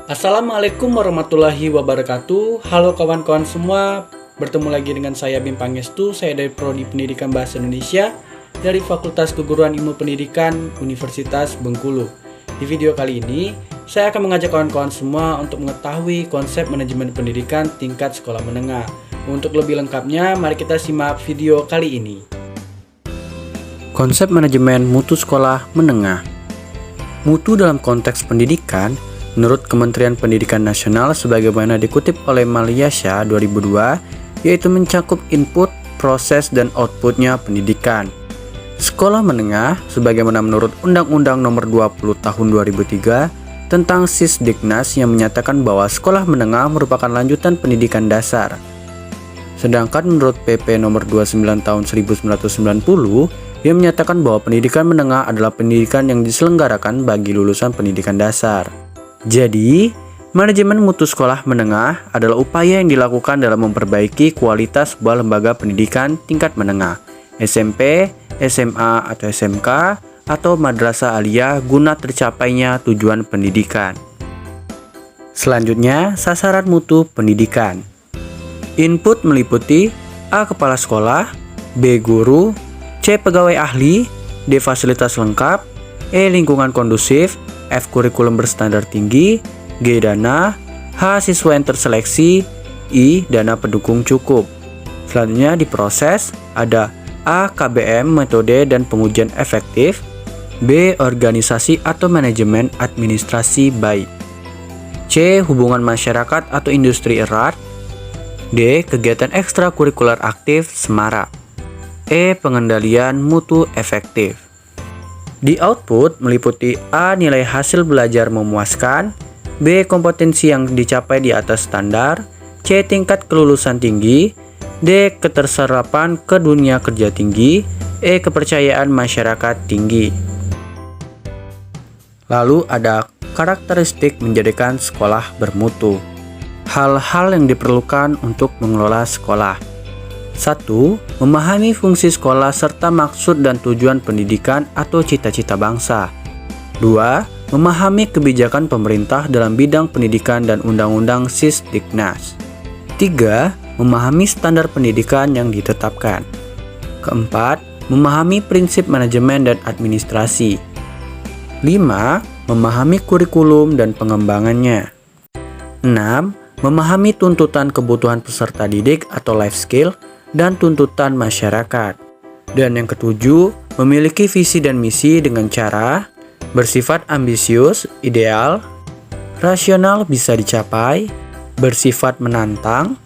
Assalamualaikum warahmatullahi wabarakatuh. Halo kawan-kawan semua, bertemu lagi dengan saya Bim Pangestu. Saya dari Prodi Pendidikan Bahasa Indonesia dari Fakultas Keguruan Ilmu Pendidikan Universitas Bengkulu. Di video kali ini, saya akan mengajak kawan-kawan semua untuk mengetahui konsep manajemen pendidikan tingkat sekolah menengah. Untuk lebih lengkapnya, mari kita simak video kali ini. Konsep manajemen mutu sekolah menengah. Mutu dalam konteks pendidikan, menurut Kementerian Pendidikan Nasional sebagaimana dikutip oleh Malaysia 2002, yaitu mencakup input, proses, dan outputnya pendidikan. Sekolah menengah, sebagaimana menurut Undang-Undang Nomor 20 Tahun 2003 tentang Sisdiknas yang menyatakan bahwa sekolah menengah merupakan lanjutan pendidikan dasar. Sedangkan menurut PP Nomor 29 Tahun 1990 yang menyatakan bahwa pendidikan menengah adalah pendidikan yang diselenggarakan bagi lulusan pendidikan dasar. Jadi, manajemen mutu sekolah menengah adalah upaya yang dilakukan dalam memperbaiki kualitas sebuah lembaga pendidikan tingkat menengah, SMP, SMA atau SMK, atau madrasah aliyah guna tercapainya tujuan pendidikan. Selanjutnya, sasaran mutu pendidikan. Input meliputi A. Kepala sekolah, B. Guru, C. Pegawai ahli, D. Fasilitas lengkap, E. Lingkungan kondusif, F. Kurikulum berstandar tinggi, G. Dana, H. Siswa yang terseleksi, I. Dana pendukung cukup. Selanjutnya diproses ada A. KBM, metode dan pengujian efektif, B. Organisasi atau manajemen administrasi baik, C. Hubungan masyarakat atau industri erat, D. Kegiatan ekstrakurikuler aktif semarak, E. Pengendalian mutu efektif. Di output meliputi A. Nilai hasil belajar memuaskan, B. Kompetensi yang dicapai di atas standar, C. Tingkat kelulusan tinggi, D. Keterserapan ke dunia kerja tinggi, E. Kepercayaan masyarakat tinggi. Lalu ada karakteristik menjadikan sekolah bermutu. Hal-hal yang diperlukan untuk mengelola sekolah. 1. Memahami fungsi sekolah serta maksud dan tujuan pendidikan atau cita-cita bangsa. 2. Memahami kebijakan pemerintah dalam bidang pendidikan dan Undang-Undang Sisdiknas. 3. Memahami standar pendidikan yang ditetapkan. 4. Memahami prinsip manajemen dan administrasi. 5. Memahami kurikulum dan pengembangannya. 6. Memahami tuntutan kebutuhan peserta didik atau life skill dan tuntutan masyarakat. Dan yang ketujuh, memiliki visi dan misi dengan cara bersifat ambisius, ideal, rasional bisa dicapai, bersifat menantang,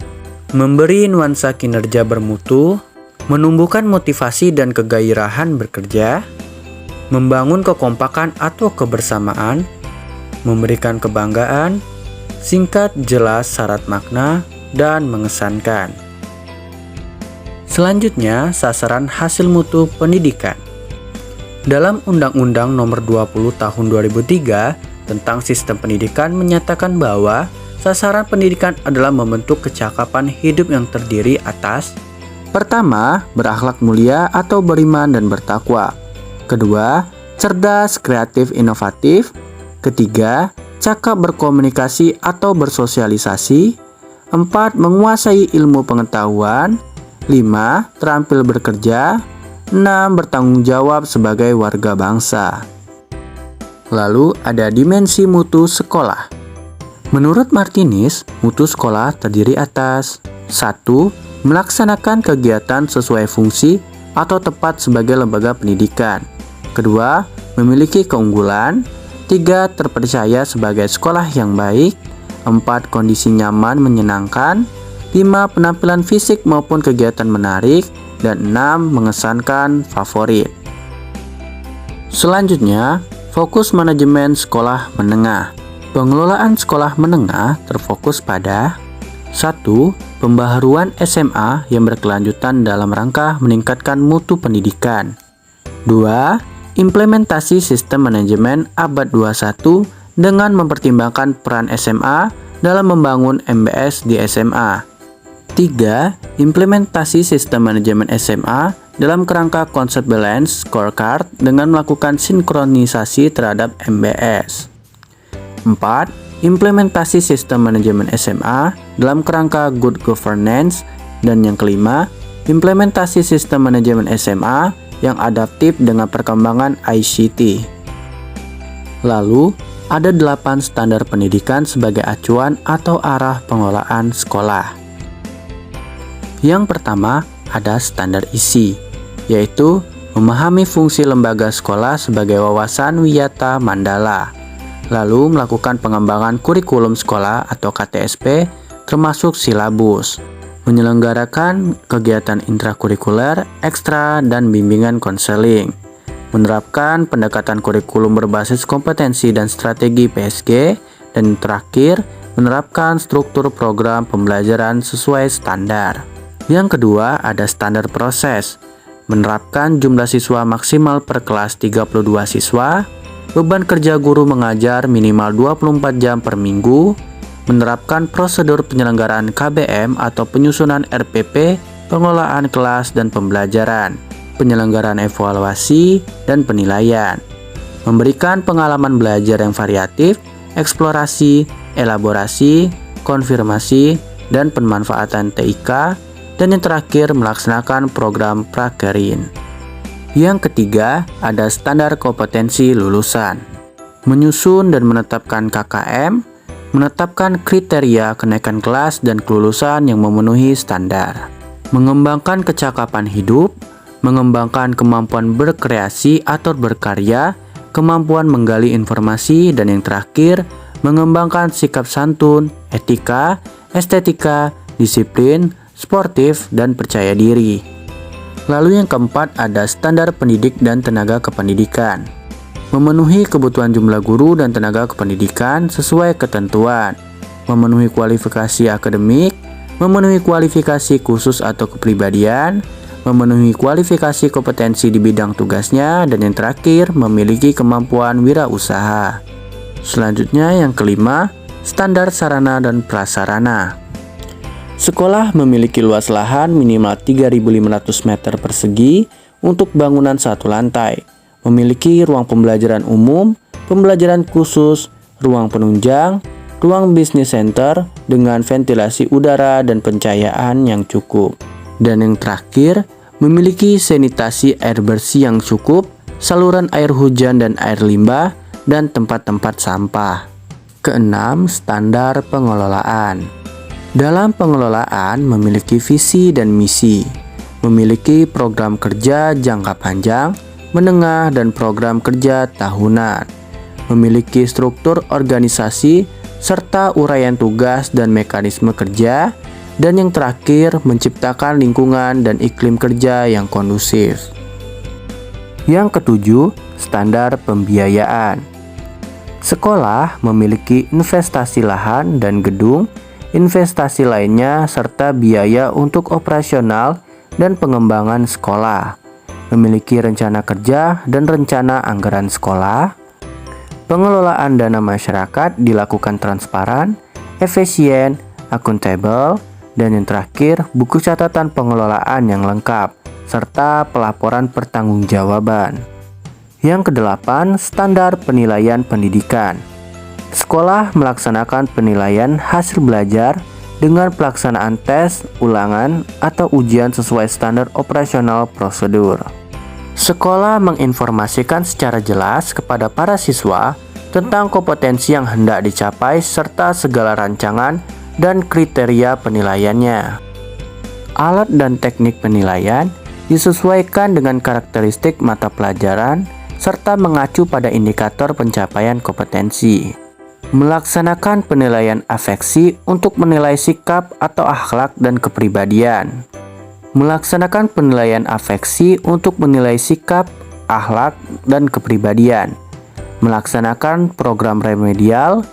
memberi nuansa kinerja bermutu, menumbuhkan motivasi dan kegairahan bekerja, membangun kekompakan atau kebersamaan, memberikan kebanggaan, singkat, jelas, syarat makna, dan mengesankan. Selanjutnya, sasaran hasil mutu pendidikan. Dalam Undang-Undang Nomor 20 Tahun 2003 tentang Sistem Pendidikan menyatakan bahwa sasaran pendidikan adalah membentuk kecakapan hidup yang terdiri atas: pertama, berakhlak mulia atau beriman dan bertakwa. Kedua, cerdas, kreatif, inovatif. Ketiga, cakap berkomunikasi atau bersosialisasi. 4. Menguasai ilmu pengetahuan. 5. Terampil bekerja. 6. Bertanggung jawab sebagai warga bangsa. Lalu ada dimensi mutu sekolah. Menurut Martinez, mutu sekolah terdiri atas 1. Melaksanakan kegiatan sesuai fungsi atau tepat sebagai lembaga pendidikan. Kedua, memiliki keunggulan. 3. Terpercaya sebagai sekolah yang baik. 4. Kondisi nyaman menyenangkan. 5. Penampilan fisik maupun kegiatan menarik. Dan 6. Mengesankan favorit. Selanjutnya, fokus manajemen sekolah menengah. Pengelolaan sekolah menengah terfokus pada 1. Pembaharuan SMA yang berkelanjutan dalam rangka meningkatkan mutu pendidikan. 2. Implementasi sistem manajemen abad 21 dengan mempertimbangkan peran SMA dalam membangun MBS di SMA. 3. Implementasi sistem manajemen SMA dalam kerangka konsep balance scorecard dengan melakukan sinkronisasi terhadap MBS. 4. Implementasi sistem manajemen SMA dalam kerangka good governance. Dan yang kelima, implementasi sistem manajemen SMA yang adaptif dengan perkembangan ICT. Lalu, ada 8 standar pendidikan sebagai acuan atau arah pengelolaan sekolah. Yang pertama, ada standar isi, yaitu memahami fungsi lembaga sekolah sebagai wawasan wiyata mandala, lalu melakukan pengembangan kurikulum sekolah atau KTSP termasuk silabus, menyelenggarakan kegiatan intrakurikuler, ekstra, dan bimbingan konseling, menerapkan pendekatan kurikulum berbasis kompetensi dan strategi PSG, dan terakhir, menerapkan struktur program pembelajaran sesuai standar. Yang kedua, ada standar proses, menerapkan jumlah siswa maksimal per kelas 32 siswa, beban kerja guru mengajar minimal 24 jam per minggu, menerapkan prosedur penyelenggaraan KBM atau penyusunan RPP, pengelolaan kelas dan pembelajaran, penyelenggaraan evaluasi dan penilaian, memberikan pengalaman belajar yang variatif, eksplorasi, elaborasi, konfirmasi, dan pemanfaatan TIK, dan yang terakhir melaksanakan program prakerin. Yang ketiga, ada standar kompetensi lulusan. Menyusun dan menetapkan KKM, menetapkan kriteria kenaikan kelas dan kelulusan yang memenuhi standar. Mengembangkan kecakapan hidup, mengembangkan kemampuan berkreasi atau berkarya, kemampuan menggali informasi, dan yang terakhir, mengembangkan sikap santun, etika, estetika, disiplin, sportif, dan percaya diri. Lalu yang keempat ada standar pendidik dan tenaga kependidikan. Memenuhi kebutuhan jumlah guru dan tenaga kependidikan sesuai ketentuan. Memenuhi kualifikasi akademik, memenuhi kualifikasi khusus atau kepribadian, memenuhi kualifikasi kompetensi di bidang tugasnya, dan yang terakhir memiliki kemampuan wirausaha. Selanjutnya yang kelima, standar sarana dan prasarana. Sekolah memiliki luas lahan minimal 3.500 meter persegi untuk bangunan satu lantai, memiliki ruang pembelajaran umum, pembelajaran khusus, ruang penunjang, ruang bisnis center dengan ventilasi udara dan pencahayaan yang cukup. Dan yang terakhir, memiliki sanitasi air bersih yang cukup, saluran air hujan dan air limbah, dan tempat-tempat sampah. Keenam, standar pengelolaan. Dalam pengelolaan memiliki visi dan misi, memiliki program kerja jangka panjang, menengah, dan program kerja tahunan, memiliki struktur organisasi, serta uraian tugas dan mekanisme kerja, dan yang terakhir menciptakan lingkungan dan iklim kerja yang kondusif. Yang ketujuh, standar pembiayaan. Sekolah memiliki investasi lahan dan gedung, investasi lainnya, serta biaya untuk operasional dan pengembangan sekolah, memiliki rencana kerja dan rencana anggaran sekolah. Pengelolaan dana masyarakat dilakukan transparan, efisien, akuntabel, dan yang terakhir, buku catatan pengelolaan yang lengkap, serta pelaporan pertanggungjawaban. Yang kedelapan, standar penilaian pendidikan. Sekolah melaksanakan penilaian hasil belajar dengan pelaksanaan tes, ulangan, atau ujian sesuai standar operasional prosedur. Sekolah menginformasikan secara jelas kepada para siswa tentang kompetensi yang hendak dicapai serta segala rancangan dan kriteria penilaiannya. Alat dan teknik penilaian disesuaikan dengan karakteristik mata pelajaran serta mengacu pada indikator pencapaian kompetensi. Melaksanakan penilaian afeksi untuk menilai sikap atau akhlak dan kepribadian. Melaksanakan penilaian afeksi untuk menilai sikap, akhlak, dan kepribadian. Melaksanakan program remedial.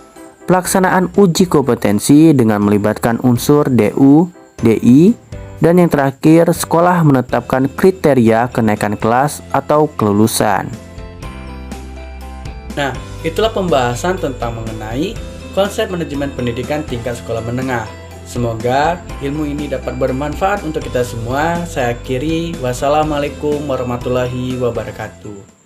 Pelaksanaan uji kompetensi dengan melibatkan unsur DU, DI, dan yang terakhir, sekolah menetapkan kriteria kenaikan kelas atau kelulusan. Nah, itulah pembahasan tentang mengenai konsep manajemen pendidikan tingkat sekolah menengah. Semoga ilmu ini dapat bermanfaat untuk kita semua. Saya akhiri, wassalamualaikum warahmatullahi wabarakatuh.